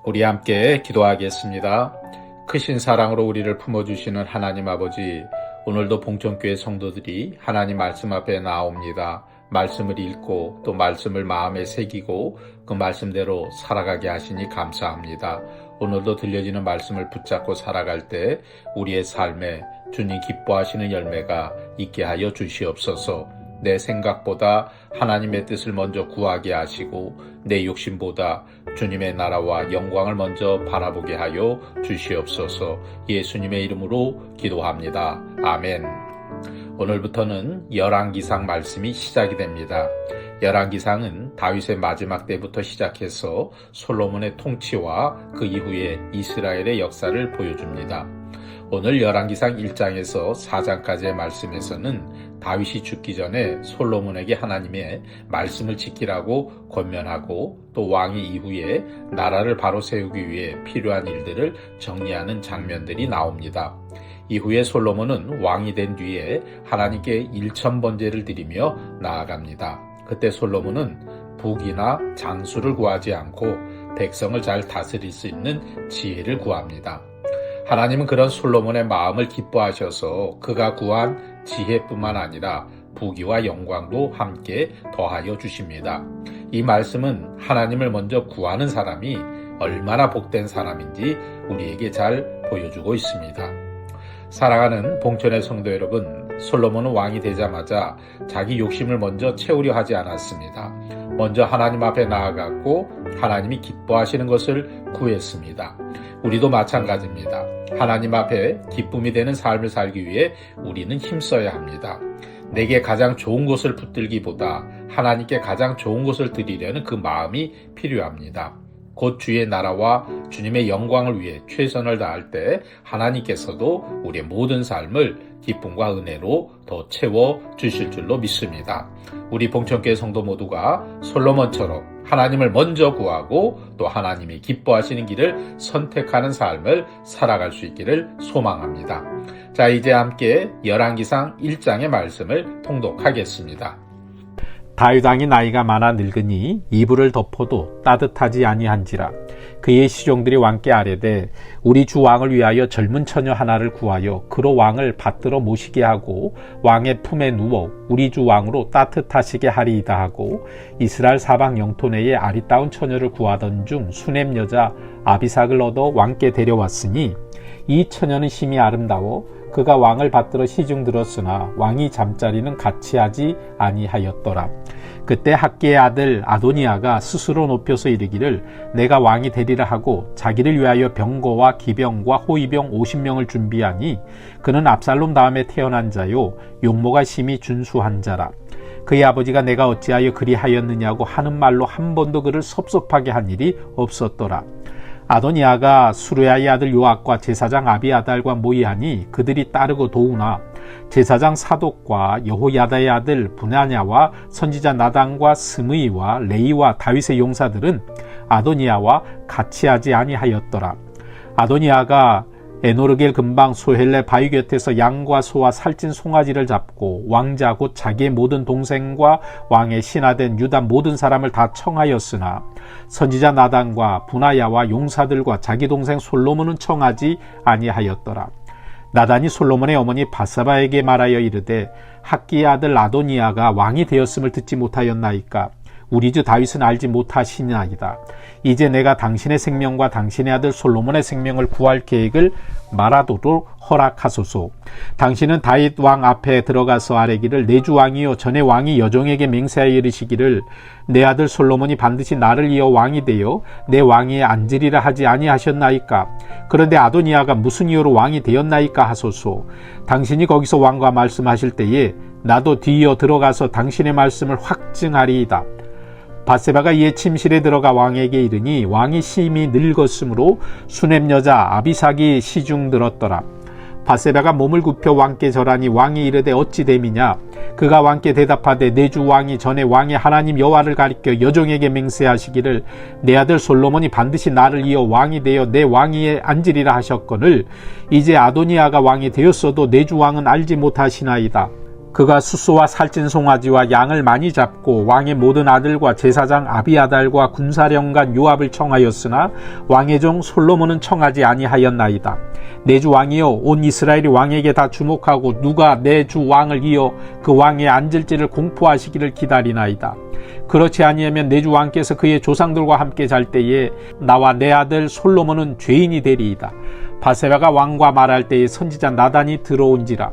우리 함께 기도하겠습니다. 크신 사랑으로 우리를 품어주시는 하나님 아버지, 오늘도 봉천교회 성도들이 하나님 말씀 앞에 나옵니다. 말씀을 읽고 또 말씀을 마음에 새기고 그 말씀대로 살아가게 하시니 감사합니다. 오늘도 들려지는 말씀을 붙잡고 살아갈 때 우리의 삶에 주님 기뻐하시는 열매가 있게 하여 주시옵소서. 내 생각보다 하나님의 뜻을 먼저 구하게 하시고 내 욕심보다 주님의 나라와 영광을 먼저 바라보게 하여 주시옵소서. 예수님의 이름으로 기도합니다. 아멘. 오늘부터는 열왕기상 말씀이 시작이 됩니다. 열왕기상은 다윗의 마지막 때부터 시작해서 솔로몬의 통치와 그 이후에 이스라엘의 역사를 보여줍니다. 오늘 열왕기상 1장에서 4장까지의 말씀에서는 다윗이 죽기 전에 솔로몬에게 하나님의 말씀을 지키라고 권면하고 또 왕이 이후에 나라를 바로 세우기 위해 필요한 일들을 정리하는 장면들이 나옵니다. 이후에 솔로몬은 왕이 된 뒤에 하나님께 일천번제를 드리며 나아갑니다. 그때 솔로몬은 북이나 장수를 구하지 않고 백성을 잘 다스릴 수 있는 지혜를 구합니다. 하나님은 그런 솔로몬의 마음을 기뻐하셔서 그가 구한 지혜뿐만 아니라 부귀와 영광도 함께 더하여 주십니다. 이 말씀은 하나님을 먼저 구하는 사람이 얼마나 복된 사람인지 우리에게 잘 보여주고 있습니다. 사랑하는 봉천의 성도 여러분, 솔로몬은 왕이 되자마자 자기 욕심을 먼저 채우려 하지 않았습니다. 먼저 하나님 앞에 나아갔고 하나님이 기뻐하시는 것을 구했습니다. 우리도 마찬가지입니다. 하나님 앞에 기쁨이 되는 삶을 살기 위해 우리는 힘써야 합니다. 내게 가장 좋은 것을 붙들기보다 하나님께 가장 좋은 것을 드리려는 그 마음이 필요합니다. 곧 주의 나라와 주님의 영광을 위해 최선을 다할 때 하나님께서도 우리의 모든 삶을 기쁨과 은혜로 더 채워 주실 줄로 믿습니다. 우리 봉천교회 성도 모두가 솔로몬처럼 하나님을 먼저 구하고 또 하나님이 기뻐하시는 길을 선택하는 삶을 살아갈 수 있기를 소망합니다. 자, 이제 함께 열왕기상 1장의 말씀을 통독하겠습니다. 다윗 왕이 나이가 많아 늙으니 이불을 덮어도 따뜻하지 아니한지라. 그의 시종들이 왕께 아뢰되 우리 주 왕을 위하여 젊은 처녀 하나를 구하여 그로 왕을 받들어 모시게 하고 왕의 품에 누워 우리 주 왕으로 따뜻하시게 하리이다 하고 이스라엘 사방 영토 내에 아리따운 처녀를 구하던 중 수넴 여자 아비삭을 얻어 왕께 데려왔으니 이 처녀는 심히 아름다워 그가 왕을 받들어 시중 들었으나 왕이 잠자리는 같이 하지 아니하였더라. 그때 학기의 아들 아도니아가 스스로 높여서 이르기를 내가 왕이 되리라 하고 자기를 위하여 병거와 기병과 호위병 50명을 준비하니 그는 압살롬 다음에 태어난 자요 용모가 심히 준수한 자라. 그의 아버지가 내가 어찌하여 그리하였느냐고 하는 말로 한 번도 그를 섭섭하게 한 일이 없었더라. 아도니아가 수르야의 아들 요압과 제사장 아비아달과 모의하니 그들이 따르고 도우나 제사장 사독과 여호야다의 아들 브나냐와 선지자 나단과 스므이와 레이와 다윗의 용사들은 아도니아와 같이 하지 아니하였더라. 아도니아가 에노르겔 근방 소헬레 바위 곁에서 양과 소와 살찐 송아지를 잡고 왕자 곧 자기의 모든 동생과 왕의 신하된 유다 모든 사람을 다 청하였으나 선지자 나단과 분하야와 용사들과 자기 동생 솔로몬은 청하지 아니하였더라. 나단이 솔로몬의 어머니 바사바에게 말하여 이르되 학기의 아들 아도니아가 왕이 되었음을 듣지 못하였나이까? 우리 주 다윗은 알지 못하시나이다. 이제 내가 당신의 생명과 당신의 아들 솔로몬의 생명을 구할 계획을 말하도록 허락하소서. 당신은 다윗 왕 앞에 들어가서 아뢰기를 내 주 왕이요 전에 왕이 여종에게 맹세하여 이르시기를 내 아들 솔로몬이 반드시 나를 이어 왕이 되어 내 왕위에 앉으리라 하지 아니하셨나이까? 그런데 아도니아가 무슨 이유로 왕이 되었나이까 하소서. 당신이 거기서 왕과 말씀하실 때에 나도 뒤이어 들어가서 당신의 말씀을 확증하리이다. 밧세바가 이에 침실에 들어가 왕에게 이르니 왕이 심히 늙었으므로 수넴 여자 아비삭이 시중 들었더라. 밧세바가 몸을 굽혀 왕께 절하니 왕이 이르되 어찌 됨이냐? 그가 왕께 대답하되 내 주 왕이 전에 왕의 하나님 여호와를 가리켜 여종에게 맹세하시기를 내 아들 솔로몬이 반드시 나를 이어 왕이 되어 내 왕위에 앉으리라 하셨거늘 이제 아도니아가 왕이 되었어도 내 주 왕은 알지 못하시나이다. 그가 숫소와 살찐 송아지와 양을 많이 잡고 왕의 모든 아들과 제사장 아비아달과 군사령관 요압을 청하였으나 왕의 종 솔로몬은 청하지 아니하였나이다. 내 주 왕이여, 온 이스라엘이 왕에게 다 주목하고 누가 내 주 왕을 이어 그 왕에 앉을지를 공포하시기를 기다리나이다. 그렇지 아니하면 내 주 왕께서 그의 조상들과 함께 잘 때에 나와 내 아들 솔로몬은 죄인이 되리이다. 바세바가 왕과 말할 때에 선지자 나단이 들어온지라.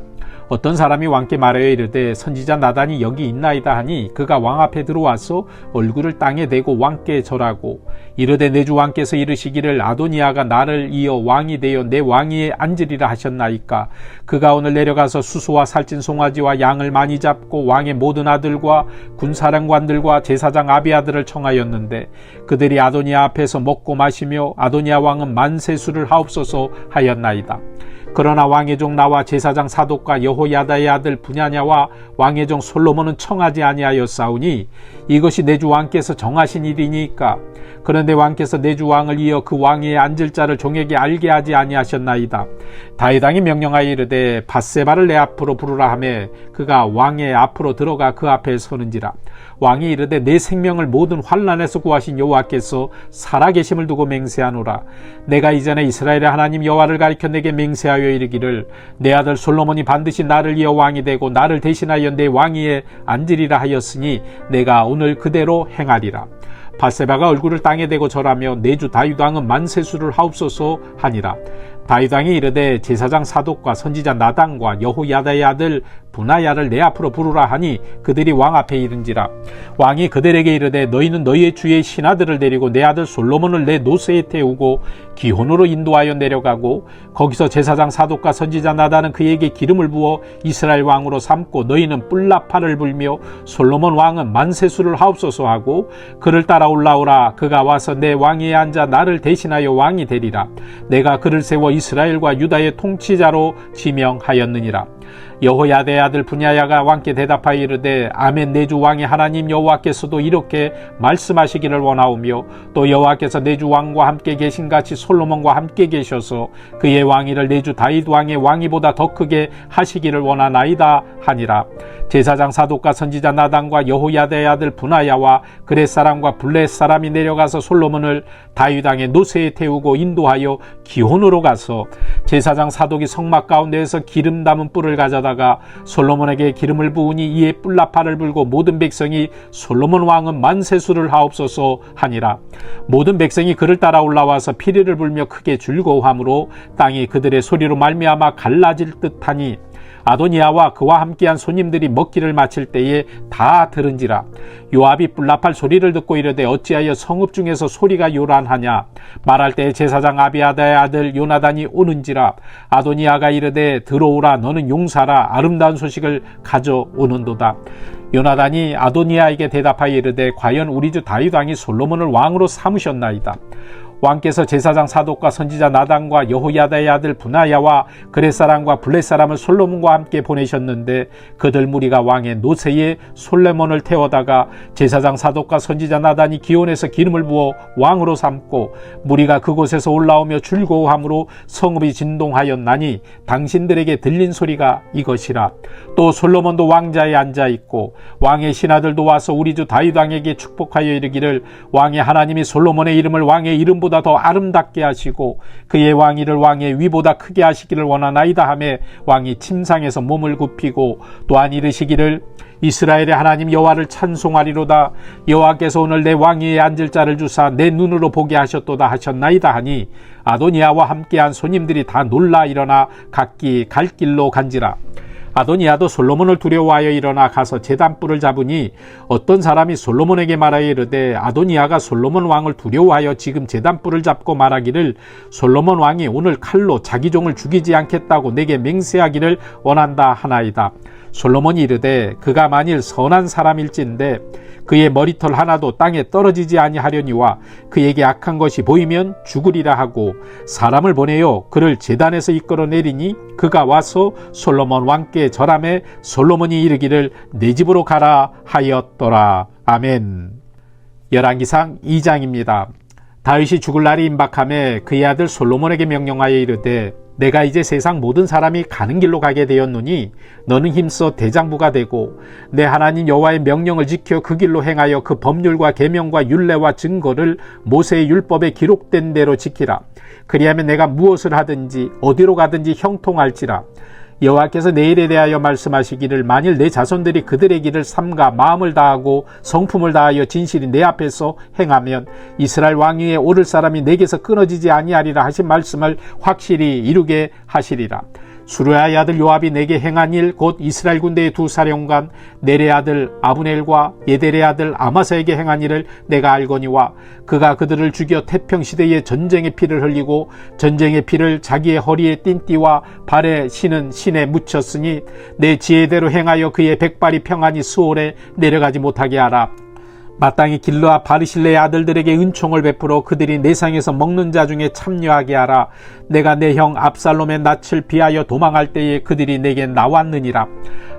어떤 사람이 왕께 말하여 이르되 선지자 나단이 여기 있나이다 하니 그가 왕 앞에 들어와서 얼굴을 땅에 대고 왕께 절하고 이르되 내 주 왕께서 이르시기를 아도니아가 나를 이어 왕이 되어 내 왕위에 앉으리라 하셨나이까. 그가 오늘 내려가서 수소와 살찐 송아지와 양을 많이 잡고 왕의 모든 아들과 군사령관들과 제사장 아비아들을 청하였는데 그들이 아도니아 앞에서 먹고 마시며 아도니아 왕은 만세수를 하옵소서 하였나이다. 그러나 왕의 종 나와 제사장 사독과 여호야다의 아들 분야냐와 왕의 종 솔로몬은 청하지 아니하였사오니 이것이 내 주 왕께서 정하신 일이니까. 그런데 왕께서 내 주 왕을 이어 그 왕위에 앉을 자를 종에게 알게 하지 아니하셨나이다. 다윗 왕이 명령하여 이르되 밧세바를 내 앞으로 부르라 하매 그가 왕의 앞으로 들어가 그 앞에 서는지라. 왕이 이르되 내 생명을 모든 환난에서 구하신 여호와께서 살아계심을 두고 맹세하노라. 내가 이전에 이스라엘의 하나님 여호와를 가리켜 내게 맹세하여 이르기를 내 아들 솔로몬이 반드시 나를 이어 왕이 되고 나를 대신하여 내 왕위에 앉으리라 하였으니 내가 오늘 그대로 행하리라. 밧세바가 얼굴을 땅에 대고 절하며 내 주 다윗 왕은 만세수를 하옵소서 하니라. 다윗 왕이 이르되 제사장 사독과 선지자 나단과 여호야다의 아들 분하야를 내 앞으로 부르라 하니 그들이 왕 앞에 이른지라. 왕이 그들에게 이르되 너희는 너희의 주의 신하들을 데리고 내 아들 솔로몬을 내 노새에 태우고 기혼으로 인도하여 내려가고 거기서 제사장 사독과 선지자 나단은 그에게 기름을 부어 이스라엘 왕으로 삼고 너희는 뿔나팔을 불며 솔로몬 왕은 만세수를 하옵소서 하고 그를 따라 올라오라. 그가 와서 내 왕위에 앉아 나를 대신하여 왕이 되리라. 내가 그를 세워 이스라엘과 유다의 통치자로 지명하였느니라. 여호야다의 아들 분야야가 왕께 대답하여 이르되 아멘. 내 주 왕의 하나님 여호와께서도 이렇게 말씀하시기를 원하오며 또 여호와께서 내 주 왕과 함께 계신 같이 솔로몬과 함께 계셔서 그의 왕위를 내 주 다윗 왕의 왕위보다 더 크게 하시기를 원하나이다 하니라. 제사장 사독과 선지자 나단과 여호야다의 아들 분하야와 그렛 사람과 블렛 사람이 내려가서 솔로몬을 다윗 왕의 노새에 태우고 인도하여 기혼으로 가서 제사장 사독이 성막 가운데에서 기름 담은 뿔을 가져다가 솔로몬에게 기름을 부으니 이에 뿔나팔을 불고 모든 백성이 솔로몬 왕은 만세수를 하옵소서 하니라. 모든 백성이 그를 따라 올라와서 피리를 불며 크게 즐거워하므로 땅이 그들의 소리로 말미암아 갈라질 듯하니 아도니아와 그와 함께한 손님들이 먹기를 마칠 때에 다 들은지라. 요압이 뿔나팔 소리를 듣고 이르되 어찌하여 성읍 중에서 소리가 요란하냐. 말할 때에 제사장 아비아다의 아들 요나단이 오는지라. 아도니아가 이르되 들어오라. 너는 용사라. 아름다운 소식을 가져오는도다. 요나단이 아도니아에게 대답하여 이르되 과연 우리 주 다윗 왕이 솔로몬을 왕으로 삼으셨나이다. 왕께서 제사장 사독과 선지자 나단과 여호야다의 아들 분하야와 그렛 사람과 블렛 사람을 솔로몬과 함께 보내셨는데 그들 무리가 왕의 노새에 솔로몬을 태워다가 제사장 사독과 선지자 나단이 기온에서 기름을 부어 왕으로 삼고 무리가 그곳에서 올라오며 즐거워함으로 성읍이 진동하였나니 당신들에게 들린 소리가 이것이라. 또 솔로몬도 왕자에 앉아있고 왕의 신하들도 와서 우리 주 다윗 왕에게 축복하여 이르기를 왕의 하나님이 솔로몬의 이름을 왕의 이름보다 더 아름답게 하시고 그의 왕위를 왕의 위보다 크게 하시기를 원하나이다 하며 왕이 침상에서 몸을 굽히고 또한 이르시기를 이스라엘의 하나님 여호와를 찬송하리로다. 여호와께서 오늘 내 왕위에 앉을 자를 주사 내 눈으로 보게 하셨도다 하셨나이다 하니 아도니아와 함께한 손님들이 다 놀라 일어나 각기 갈 길로 간지라. 아도니아도 솔로몬을 두려워하여 일어나 가서 제단뿔을 잡으니 어떤 사람이 솔로몬에게 말하여 이르되 아도니아가 솔로몬 왕을 두려워하여 지금 제단뿔을 잡고 말하기를 솔로몬 왕이 오늘 칼로 자기 종을 죽이지 않겠다고 내게 맹세하기를 원한다 하나이다. 솔로몬이 이르되 그가 만일 선한 사람일진데 그의 머리털 하나도 땅에 떨어지지 아니하려니와 그에게 악한 것이 보이면 죽으리라 하고 사람을 보내어 그를 제단에서 이끌어 내리니 그가 와서 솔로몬 왕께 절하매 솔로몬이 이르기를 내 집으로 가라 하였더라. 아멘. 열왕기상 2장입니다. 다윗이 죽을 날이 임박하매 그의 아들 솔로몬에게 명령하여 이르되 내가 이제 세상 모든 사람이 가는 길로 가게 되었노니 너는 힘써 대장부가 되고 내 하나님 여호와의 명령을 지켜 그 길로 행하여 그 법률과 계명과 율례와 증거를 모세의 율법에 기록된 대로 지키라. 그리하면 내가 무엇을 하든지 어디로 가든지 형통할지라. 여호와께서 내 일에 대하여 말씀하시기를 만일 내 자손들이 그들의 길을 삼가 마음을 다하고 성품을 다하여 진실이 내 앞에서 행하면 이스라엘 왕위에 오를 사람이 내게서 끊어지지 아니하리라 하신 말씀을 확실히 이루게 하시리라. 수르야의 아들 요압이 내게 행한 일 곧 이스라엘 군대의 두 사령관 네레의 아들 아브넬과 예델의 아들 아마사에게 행한 일을 내가 알거니와 그가 그들을 죽여 태평시대에 전쟁의 피를 흘리고 전쟁의 피를 자기의 허리에 띵띠와 발에 신은 신에 묻혔으니 내 지혜대로 행하여 그의 백발이 평안히 수월에 내려가지 못하게 하라. 마땅히 길르아 바르실레의 아들들에게 은총을 베풀어 그들이 내상에서 먹는 자 중에 참여하게 하라. 내가 내 형 압살롬의 낯을 피하여 도망할 때에 그들이 내게 나왔느니라.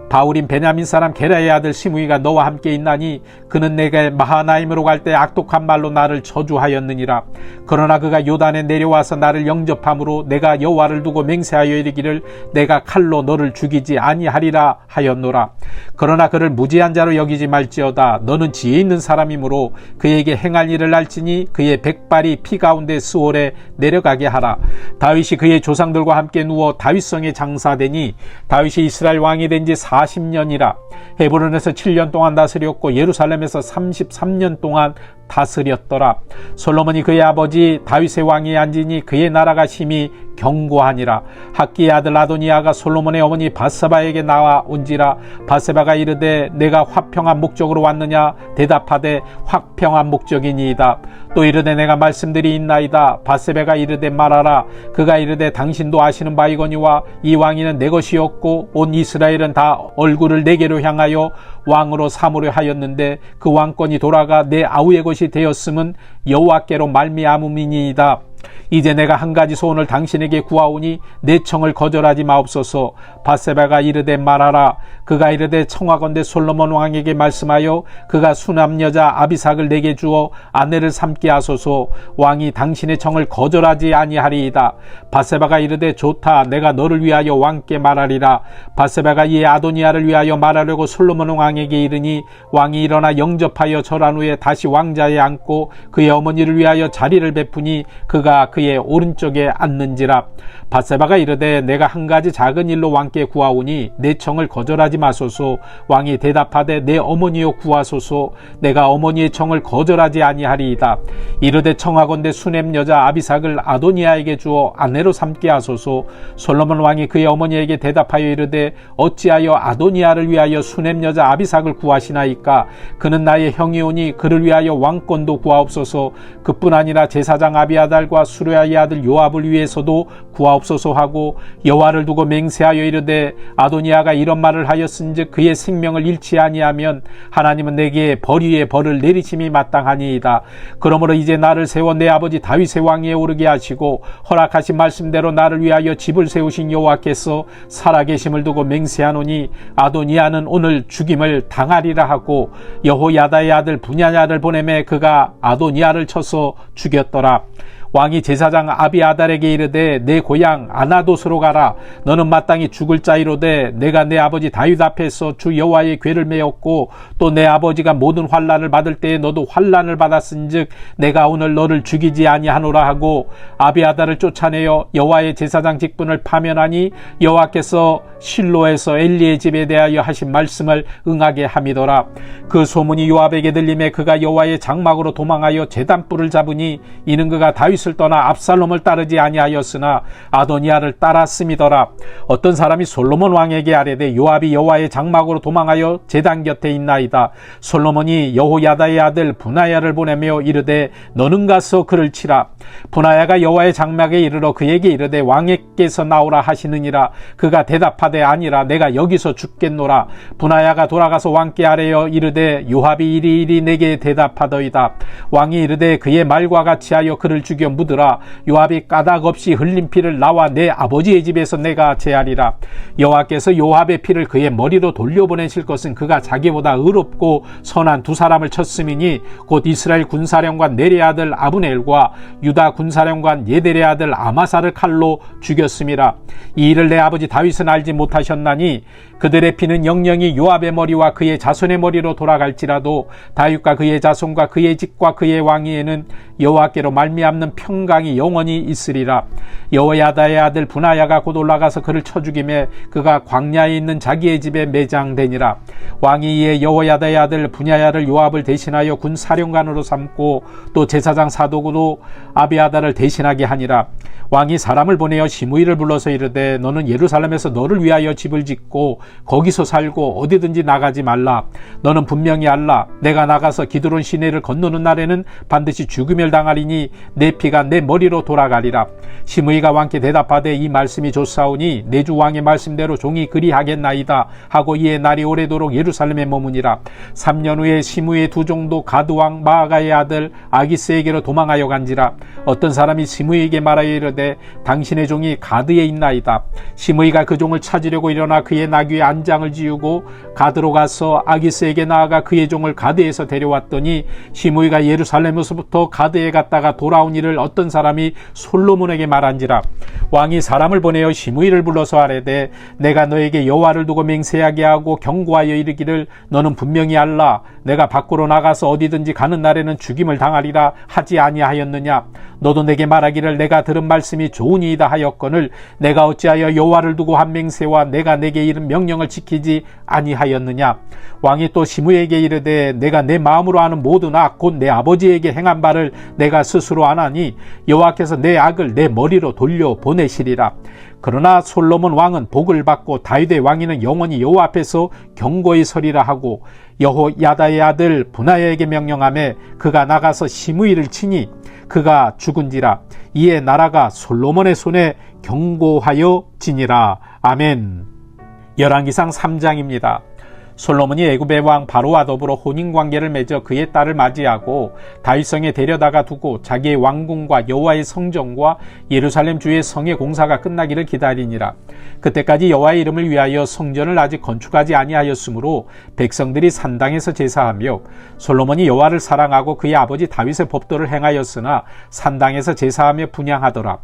바울인 베냐민 사람 게라의 아들 시므이가 너와 함께 있나니 그는 내게 마하나임으로 갈 때 악독한 말로 나를 저주하였느니라. 그러나 그가 요단에 내려와서 나를 영접함으로 내가 여호와를 두고 맹세하여 이르기를 내가 칼로 너를 죽이지 아니하리라 하였노라. 그러나 그를 무지한 자로 여기지 말지어다. 너는 지혜 있는 사람이므로 그에게 행할 일을 알지니 그의 백발이 피 가운데 수월에 내려가게 하라. 다윗이 그의 조상들과 함께 누워 다윗성에 장사되니 다윗이 이스라엘 왕이 된 지 40년이라. 헤브론에서 7년 동안 다스렸고 예루살렘에서 33년 동안 다스렸더라. 솔로몬이 그의 아버지 다윗의 왕위에 앉으니 그의 나라가 심히 견고하니라. 학기의 아들 아도니아가 솔로몬의 어머니 바세바에게 나와 온지라. 바세바가 이르되 내가 화평한 목적으로 왔느냐? 대답하되 화평한 목적이니이다. 또 이르되 내가 말씀들이 있나이다. 바세바가 이르되 말하라. 그가 이르되 당신도 아시는 바이거니와 이 왕위는 내 것이었고 온 이스라엘은 다 얼굴을 내게로 향하여 왕으로 삼으려 하였는데 그 왕권이 돌아가 내 아우의 것이 되었음은 여호와께로 말미암음이니이다. 이제 내가 한 가지 소원을 당신에게 구하오니 내 청을 거절하지 마옵소서. 바세바가 이르되 말하라. 그가 이르되 청하건대 솔로몬 왕에게 말씀하여 그가 수남 여자 아비삭을 내게 주어 아내를 삼게 하소서. 왕이 당신의 청을 거절하지 아니하리이다. 바세바가 이르되 좋다. 내가 너를 위하여 왕께 말하리라. 바세바가 이에 아도니아를 위하여 말하려고 솔로몬 왕에게 이르니 왕이 일어나 영접하여 절한 후에 다시 왕자에 앉고 그의 어머니를 위하여 자리를 베푸니 그가 그의 오른쪽에 앉는지라. 바세바가 이르되 내가 한 가지 작은 일로 왕께 구하오니 내 청을 거절하지 마소서. 왕이 대답하되 내 어머니여 구하소서. 내가 어머니의 청을 거절하지 아니하리이다. 이르되 청하건대 수넴 여자 아비삭을 아도니아에게 주어 아내로 삼게 하소서. 솔로몬 왕이 그의 어머니에게 대답하여 이르되 어찌하여 아도니아를 위하여 수넴 여자 아비삭을 구하시나이까? 그는 나의 형이오니 그를 위하여 왕권도 구하옵소서. 그뿐 아니라 제사장 아비아달과 수르야의 아들 요압을 위해서도 구하옵소서 하고 여호와를 두고 맹세하여 이르되 아도니아가 이런 말을 하였은즉 그의 생명을 잃지 아니하면 하나님은 내게 벌 위에 벌을 내리심이 마땅하니이다. 그러므로 이제 나를 세워 내 아버지 다윗의 왕위에 오르게 하시고 허락하신 말씀대로 나를 위하여 집을 세우신 여호와께서 살아계심을 두고 맹세하노니 아도니아는 오늘 죽임을 당하리라 하고 여호야다의 아들 분야냐를 보내매 그가 아도니아를 쳐서 죽였더라. 왕이 제사장 아비아달에게 이르되 내 고향 아나돗으로 가라. 너는 마땅히 죽을 자이로되 내가 내 아버지 다윗 앞에서 주 여호와의 궤를 메었고 또 내 아버지가 모든 환난을 받을 때에 너도 환난을 받았은즉 내가 오늘 너를 죽이지 아니하노라 하고 아비아달을 쫓아내어 여호와의 제사장 직분을 파면하니 여호와께서 실로에서 엘리의 집에 대하여 하신 말씀을 응하게 함이더라. 그 소문이 요압에게 들림에 그가 여호와의 장막으로 도망하여 제단불을 잡으니 이는 그가 다윗을 떠나 압살롬을 따르지 아니하였으나 아도니아를 따랐음이더라. 어떤 사람이 솔로몬 왕에게 아뢰되 요압이 여호와의 장막으로 도망하여 제단 곁에 있나이다. 솔로몬이 여호야다의 아들 분하야를 보내며 이르되 너는 가서 그를 치라. 분하야가 여호와의 장막에 이르러 그에게 이르되 왕에게서 나오라 하시느니라. 그가 대답하되 아니라 내가 여기서 죽겠노라. 분하야가 돌아가서 왕께 아뢰어 이르되 요압이 이리이리 내게 대답하더이다. 왕이 이르되 그의 말과 같이 하여 그를 죽여 묻으라. 요압이 까닭 없이 흘린 피를 나와 내 아버지의 집에서 내가 제하리라. 여호와께서 요압의 피를 그의 머리로 돌려보내실 것은 그가 자기보다 의롭고 선한 두 사람을 쳤음이니 곧 이스라엘 군사령관 네리의 아들 아브넬과 유다 군사령관 예델의 아들 아마사를 칼로 죽였음이라. 이 일을 내 아버지 다윗은 알지 못하셨나니 그들의 피는 영영이 요압의 머리와 그의 자손의 머리로 돌아갈지라도 다윗과 그의 자손과 그의 집과 그의 왕위에는 여호와께로 말미암는 평강이 영원히 있으리라. 여호야다의 아들 분하야가 곧 올라가서 그를 쳐 죽이매 그가 광야에 있는 자기의 집에 매장되니라. 왕이 이에 여호야다의 아들 분하야를 요압을 대신하여 군사령관으로 삼고 또 제사장 사도구도 아비아다를 대신하게 하니라. 왕이 사람을 보내어 시므이를 불러서 이르되 너는 예루살렘에서 너를 위하여 집을 짓고 거기서 살고 어디든지 나가지 말라. 너는 분명히 알라. 내가 나가서 기드론 시내를 건너는 날에는 반드시 죽음을 당하리니 내 피가 내 머리로 돌아가리라. 시므이가 왕께 대답하되 이 말씀이 좋사오니 내 주 왕의 말씀대로 종이 그리하겠나이다 하고 이에 날이 오래도록 예루살렘에 머무니라. 3년 후에 시므이의 두 종도 가드 왕 마아가의 아들 아기스에게로 도망하여 간지라. 어떤 사람이 시므이에게 말하여 이르되 당신의 종이 가드에 있나이다. 시므이가 그 종을 찾으려고 일어나 그의 나귀에 안장을 지우고 가드로 가서 아기스에게 나아가 그의 종을 가드에서 데려왔더니 시므이가 예루살렘에서부터 가드에 갔다가 돌아온 일을 어떤 사람이 솔로몬에게 말한지라. 왕이 사람을 보내어 시므이를 불러서 아뢰되 내가 너에게 여호와를 두고 맹세하게 하고 경고하여 이르기를 너는 분명히 알라. 내가 밖으로 나가서 어디든지 가는 날에는 죽임을 당하리라 하지 아니하였느냐. 너도 내게 말하기를 내가 들은 말씀이 좋으니이다 하였거늘 내가 어찌하여 여호와를 두고 한 맹세와 내가 내게 이른 명령을 지키지 아니하였느냐. 왕이 또 시므이에게 이르되 내가 내 마음으로 아는 모든 악 곧 내 아버지에게 행한 바를 내가 스스로 아나니 여호와께서 내 악을 내 머리로 돌려 보내시리라. 그러나 솔로몬 왕은 복을 받고 다윗의 왕위는 영원히 여호와 앞에서 경고히 서리라 하고 여호야다의 아들 분하야에게 명령하매 그가 나가서 시므이를 치니 그가 죽은지라. 이에 나라가 솔로몬의 손에 경고하여 지니라. 아멘. 열왕기상 3장입니다. 솔로몬이 애굽의 왕 바로와 더불어 혼인관계를 맺어 그의 딸을 맞이하고 다윗성에 데려다가 두고 자기의 왕궁과 여호와의 성전과 예루살렘 주의 성의 공사가 끝나기를 기다리니라. 그때까지 여호와의 이름을 위하여 성전을 아직 건축하지 아니하였으므로 백성들이 산당에서 제사하며 솔로몬이 여호와를 사랑하고 그의 아버지 다윗의 법도를 행하였으나 산당에서 제사하며 분향하더라.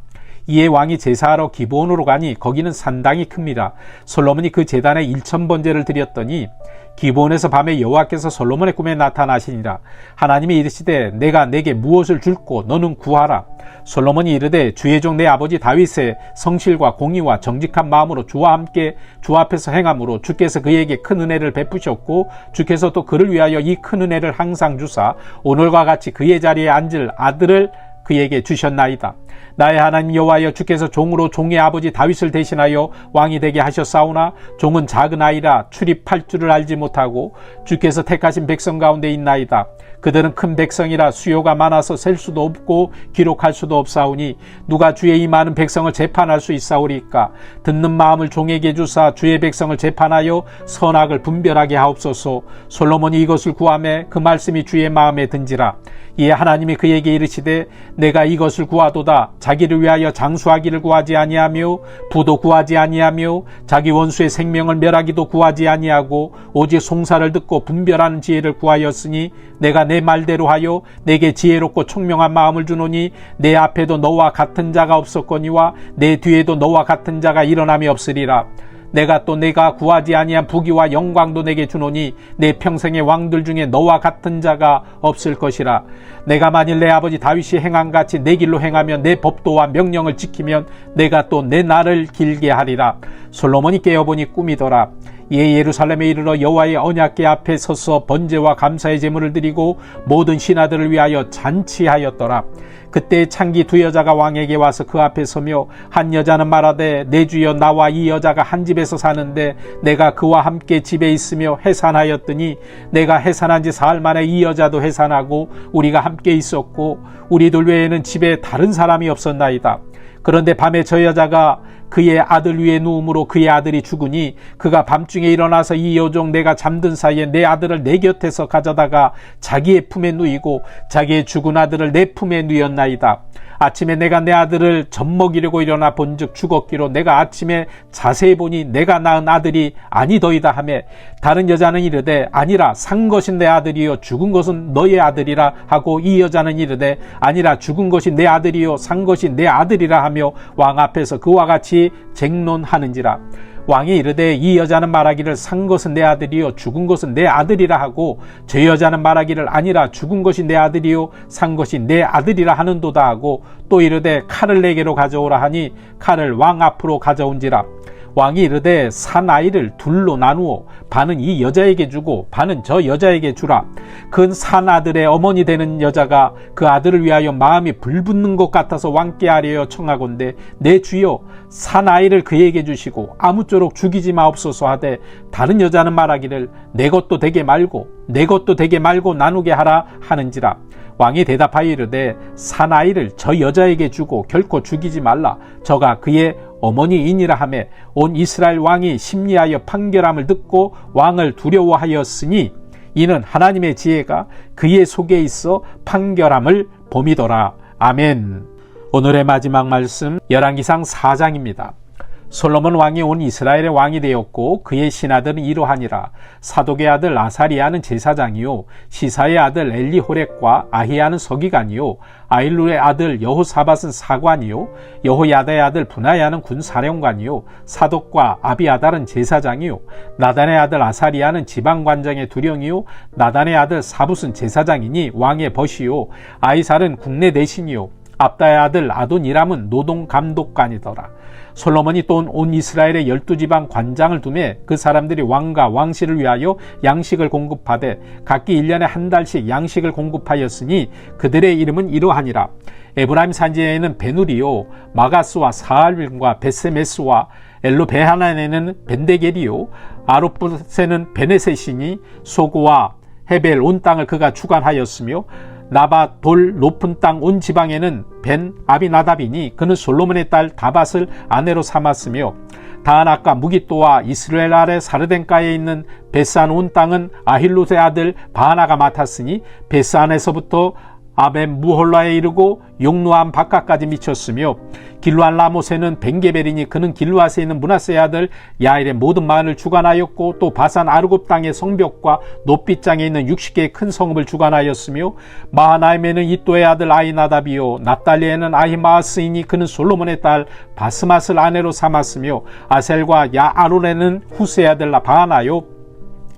이에 왕이 제사하러 기브온으로 가니 거기는 산당이 큽니다. 솔로몬이 그 제단에 1000번제를 드렸더니 기브온에서 밤에 여호와께서 솔로몬의 꿈에 나타나시니라. 하나님이 이르시되 내가 내게 무엇을 줄고 너는 구하라. 솔로몬이 이르되 주의 종 내 아버지 다윗의 성실과 공의와 정직한 마음으로 주와 함께 주 앞에서 행함으로 주께서 그에게 큰 은혜를 베푸셨고 주께서 또 그를 위하여 이 큰 은혜를 항상 주사 오늘과 같이 그의 자리에 앉을 아들을 그에게 주셨나이다. 나의 하나님 여호와여 주께서 종으로 종의 아버지 다윗을 대신하여 왕이 되게 하셨사오나 종은 작은 아이라 출입할 줄을 알지 못하고 주께서 택하신 백성 가운데 있나이다. 그들은 큰 백성이라 수요가 많아서 셀 수도 없고 기록할 수도 없사오니 누가 주의 이 많은 백성을 재판할 수 있사오리까. 듣는 마음을 종에게 주사 주의 백성을 재판하여 선악을 분별하게 하옵소서. 솔로몬이 이것을 구하매 그 말씀이 주의 마음에 든지라. 이에 하나님이 그에게 이르시되 내가 이것을 구하도다. 자기를 위하여 장수하기를 구하지 아니하며 부도 구하지 아니하며 자기 원수의 생명을 멸하기도 구하지 아니하고 오직 송사를 듣고 분별하는 지혜를 구하였으니 내가 내 말대로 하여 내게 지혜롭고 총명한 마음을 주노니 내 앞에도 너와 같은 자가 없었거니와 내 뒤에도 너와 같은 자가 일어남이 없으리라. 내가 또 내가 구하지 아니한 부귀와 영광도 내게 주노니 내 평생의 왕들 중에 너와 같은 자가 없을 것이라. 내가 만일 내 아버지 다윗이 행한 같이 내 길로 행하면 내 법도와 명령을 지키면 내가 또 내 날을 길게 하리라. 솔로몬이 깨어보니 꿈이더라. 이에 예루살렘에 이르러 여호와의 언약궤 앞에 서서 번제와 감사의 제물을 드리고 모든 신하들을 위하여 잔치하였더라. 그때 창기 두 여자가 왕에게 와서 그 앞에 서며 한 여자는 말하되 내 주여 나와 이 여자가 한 집에서 사는데 내가 그와 함께 집에 있으며 해산하였더니 내가 해산한 지 사흘 만에 이 여자도 해산하고 우리가 함께 있었고 우리들 외에는 집에 다른 사람이 없었나이다. 그런데 밤에 저 여자가 그의 아들 위에 누움으로 그의 아들이 죽으니 그가 밤중에 일어나서 이 여종 내가 잠든 사이에 내 아들을 내 곁에서 가져다가 자기의 품에 누이고 자기의 죽은 아들을 내 품에 누였나이다. 아침에 내가 내 아들을 젖먹이려고 일어나 본즉 죽었기로 내가 아침에 자세히 보니 내가 낳은 아들이 아니더이다 하매 다른 여자는 이르되 아니라 산 것은 내 아들이요 죽은 것은 너의 아들이라 하고 이 여자는 이르되 아니라 죽은 것이 내 아들이요 산 것이 내 아들이라 하며 왕 앞에서 그와 같이 쟁론하는지라. 왕이 이르되 이 여자는 말하기를 산 것은 내 아들이요 죽은 것은 내 아들이라 하고 저 여자는 말하기를 아니라 죽은 것이 내 아들이요 산 것이 내 아들이라 하는도다 하고 또 이르되 칼을 내게로 가져오라 하니 칼을 왕 앞으로 가져온지라. 왕이 이르되 산 아이를 둘로 나누어 반은 이 여자에게 주고 반은 저 여자에게 주라. 그 산 아들의 어머니 되는 여자가 그 아들을 위하여 마음이 불붙는 것 같아서 왕께 아뢰어 청하건대 내 주여 산 아이를 그에게 주시고 아무쪼록 죽이지 마옵소서 하되 다른 여자는 말하기를 내 것도 되게 말고 내 것도 되게 말고 나누게 하라 하는지라. 왕이 대답하여 이르되 산 아이를 저 여자에게 주고 결코 죽이지 말라. 저가 그의 어머니이니라 하며 온 이스라엘 왕이 심리하여 판결함을 듣고 왕을 두려워하였으니 이는 하나님의 지혜가 그의 속에 있어 판결함을 봄이더라. 아멘. 오늘의 마지막 말씀 열왕기상 4장입니다. 솔로몬 왕이 온 이스라엘의 왕이 되었고 그의 신하들은 이러하니라. 사독의 아들 아사리아는 제사장이요 시사의 아들 엘리호렉과 아히야는 서기관이요 아힐루의 아들 여호사밧은 사관이요 여호야다의 아들 분하야는 군사령관이요 사독과 아비아달은 제사장이요 나단의 아들 아사리아는 지방관장의 두령이요 나단의 아들 사붓은 제사장이니 왕의 벗이요 아이살은 국내 대신이요 압다의 아들 아도니람은 노동감독관이더라. 솔로몬이 또 온 이스라엘의 12지방 관장을 두매 그 사람들이 왕과 왕실을 위하여 양식을 공급하되 각기 1년에 한 달씩 양식을 공급하였으니 그들의 이름은 이러하니라. 에브라임 산지에는 베누리요 마가스와 사알빈과 베세메스와 엘로베하난에는 벤데겔이요 아롯봇에는 베네셋이니 소고와 헤벨 온 땅을 그가 주관하였으며 나바 돌 높은 땅 온 지방에는 벤 아비나답이니 그는 솔로몬의 딸 다밧을 아내로 삼았으며 다안악과 무기또와 이스라엘 아래 사르덴가에 있는 베스안 온 땅은 아힐롯의 아들 바하나가 맡았으니 베스안에서부터 아벤 무홀라에 이르고 용노암 바깥까지 미쳤으며 길루안 라모세는 벤게벨이니 그는 길루앗에 있는 므낫세의 아들 야일의 모든 마을을 주관하였고 또 바산 아르곱 땅의 성벽과 높빗장에 있는 60개의 큰 성읍을 주관하였으며 마하나임에는 이또의 아들 아히나답이요 납달리에는 아히마아스이니 그는 솔로몬의 딸 바스맛을 아내로 삼았으며 아셀과 야아론에는 후스의 아들 바하나요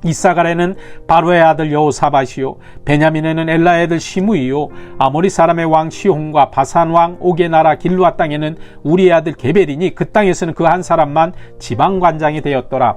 이사갈에는 바로의 아들 여호사밧이요 베냐민에는 엘라의 아들 시므이요 아모리 사람의 왕 시혼과 바산 왕 옥의 나라 길루아 땅에는 우리의 아들 게벨이니 그 땅에서는 그 한 사람만 지방관장이 되었더라.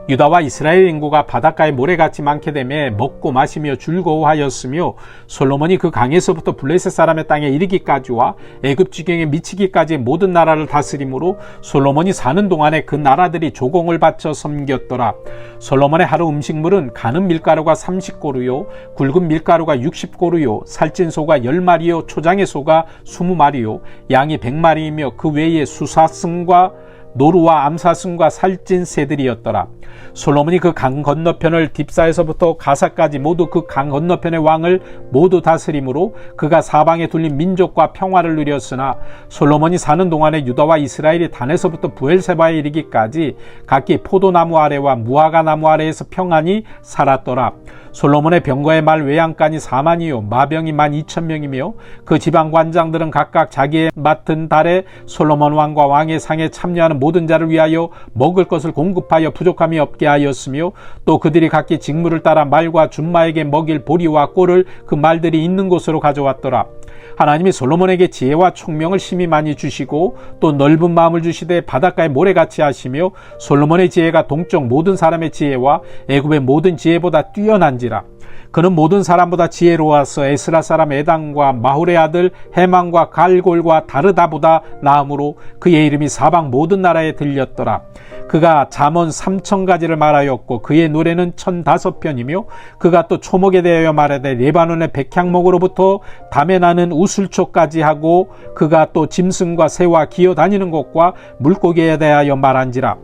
유다와 이스라엘 인구가 바닷가에 모래같이 많게 되매 먹고 마시며 즐거워하였으며 솔로몬이 그 강에서부터 블레셋 사람의 땅에 이르기까지와 애굽 지경에 미치기까지 모든 나라를 다스림으로 솔로몬이 사는 동안에 그 나라들이 조공을 바쳐 섬겼더라. 솔로몬의 하루 음식물은 가는 밀가루가 30고루요 굵은 밀가루가 60고루요 살찐 소가 10마리요 초장의 소가 20마리요 양이 100마리이며 그 외에 수사승과 노루와 암사승과 살찐 새들이었더라. 솔로몬이 그 강 건너편을 딥사에서부터 가사까지 모두 그 강 건너편의 왕을 모두 다스림으로 그가 사방에 둘린 민족과 평화를 누렸으나 솔로몬이 사는 동안에 유다와 이스라엘이 단에서부터 부엘세바에 이르기까지 각기 포도나무 아래와 무화과 나무 아래에서 평안히 살았더라. 솔로몬의 병거의 말 외양간이 4만이요 마병이 12,000명이며 그 지방관장들은 각각 자기의 맡은 달에 솔로몬 왕과 왕의 상에 참여하는 모든 자를 위하여 먹을 것을 공급하여 부족함이 없게 하였으며 또 그들이 각기 직무를 따라 말과 준마에게 먹일 보리와 꼴을 그 말들이 있는 곳으로 가져왔더라. 하나님이 솔로몬에게 지혜와 총명을 심히 많이 주시고 또 넓은 마음을 주시되 바닷가에 모래같이 하시며 솔로몬의 지혜가 동쪽 모든 사람의 지혜와 애굽의 모든 지혜보다 뛰어난지라. 그는 모든 사람보다 지혜로워서 에스라 사람 에당과 마훌의 아들 헤만과 갈골과 다르다보다 나음으로 그의 이름이 사방 모든 나라에 들렸더라. 그가 잠언 3,000가지를 말하였고 그의 노래는 1,005편이며 그가 또 초목에 대하여 말하되 레바논의 백향목으로부터 담에 나는 우슬초까지 하고 그가 또 짐승과 새와 기어다니는 것과 물고기에 대하여 말한지라.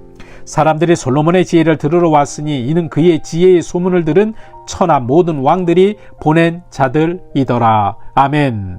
사람들이 솔로몬의 지혜를 들으러 왔으니 이는 그의 지혜의 소문을 들은 천하 모든 왕들이 보낸 자들이더라. 아멘.